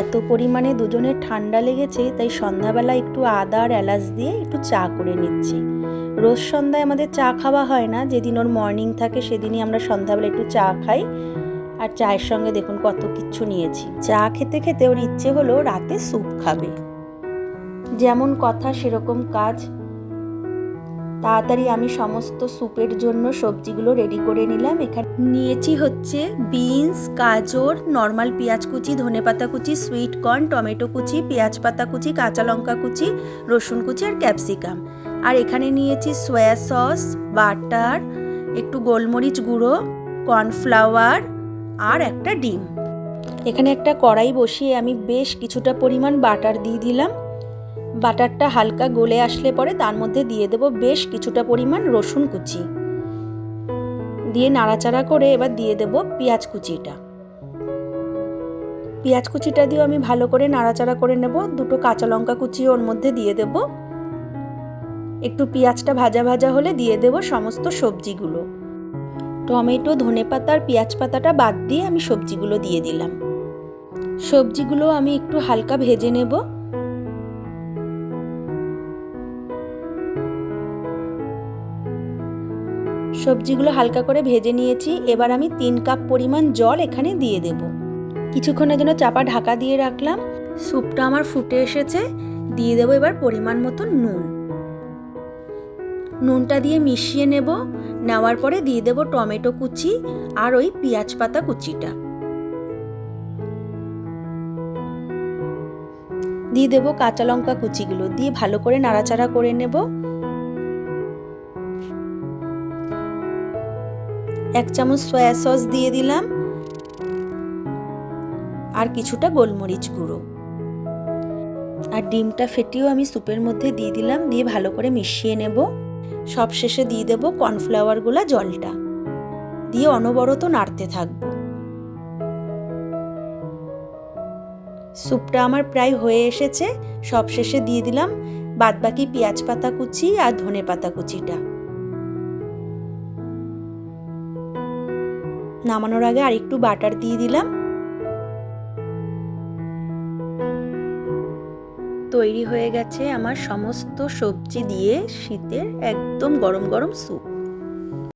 এত পরিমাণে দুজনের ঠান্ডা লেগেছে, তাই সন্ধ্যাবেলা একটু আদা আর এলাচ দিয়ে একটু চা করে নিচ্ছি। রোজ সন্ধ্যায় আমাদের চা খাওয়া হয় না, যেদিন ওর মর্নিং থাকে সেদিনই আমরা সন্ধ্যাবেলা একটু চা খাই। আর চায়ের সঙ্গে দেখুন কত কিচ্ছু নিয়েছি। চা খেতে খেতে ওর ইচ্ছে হলো রাতে স্যুপ খাবে। যেমন কথা সেরকম কাজ। তাড়াতাড়ি আমি সমস্ত স্যুপের জন্য সবজিগুলো রেডি করে নিলাম। এখানে নিয়েছি হচ্ছে বিনস, গাজর, নর্মাল পেঁয়াজ কুচি, ধনেপাতা কুচি, সুইট কর্ন, টমেটো কুচি, পেঁয়াজ পাতা কুচি, কাঁচা লঙ্কা কুচি, রসুন কুচি আর ক্যাপসিকাম। আর এখানে নিয়েছি সয়া সস, বাটার, একটু গোলমরিচ গুঁড়ো, কর্নফ্লাওয়ার আর একটা ডিম। এখানে একটা কড়াই বসিয়ে আমি বেশ কিছুটা পরিমাণ বাটার দিয়ে দিলাম। বাটারটা হালকা গলে আসলে পরে তার মধ্যে দিয়ে দেব বেশ কিছুটা পরিমাণ রসুন কুচি, দিয়ে নাড়াচাড়া করে এবার দিয়ে দেব পেঁয়াজ কুচিটা। পেঁয়াজ কুচিটা দিয়েও আমি ভালো করে নাড়াচাড়া করে নেব। দুটো কাঁচা লঙ্কা কুচিও ওর মধ্যে দিয়ে দেব। একটু পেঁয়াজটা ভাজা ভাজা হলে দিয়ে দেব সমস্ত সবজিগুলো। টমেটো, ধনেপাতা আর পেঁয়াজ পাতাটা বাদ দিয়ে আমি সবজিগুলো দিয়ে দিলাম। সবজিগুলো আমি একটু হালকা ভেজে নেব। সবজিগুলো হালকা করে ভেজে নিয়েছি। এবার আমি 3 কাপ পরিমাণ জল এখানে দিয়ে দেব। কিছুক্ষণের জন্য চাপা ঢাকা দিয়ে রাখলাম। স্যুপটা আমার ফুটে এসেছে। দিয়ে দেব এবার পরিমাণ মতো নুন। নুনটা দিয়ে মিশিয়ে নেব। নেওয়ার পরে দিয়ে দেব টমেটো কুচি আর ওই পেঁয়াজ পাতা কুচিটা। দিয়ে দেব কাঁচা লঙ্কা কুচিগুলো, দিয়ে ভালো করে নাড়াচাড়া করে নেব। 1 চামচ সয়া সস দিয়ে দিলাম আর কিছুটা গোলমরিচ গুঁড়ো। আর ডিমটা ফেটিয়েও আমি স্যুপের মধ্যে দিয়ে দিলাম, দিয়ে ভালো করে মিশিয়ে নেব। সবশেষে দিয়ে দেব কর্নফ্লাওয়ার গুলা জলটা, দিয়ে অনবরত নাড়তে থাকবো। স্যুপটা আমার প্রায় হয়ে এসেছে। সবশেষে দিয়ে দিলাম বাদবাকি পেঁয়াজ পাতা কুচি আর ধনে পাতা কুচিটা। নামানোর আগে আরেকটু বাটার দিয়ে দিলাম। তৈরি হয়ে গেছে আমার সমস্ত সবজি দিয়ে শীতের একদম গরম গরম স্যুপ।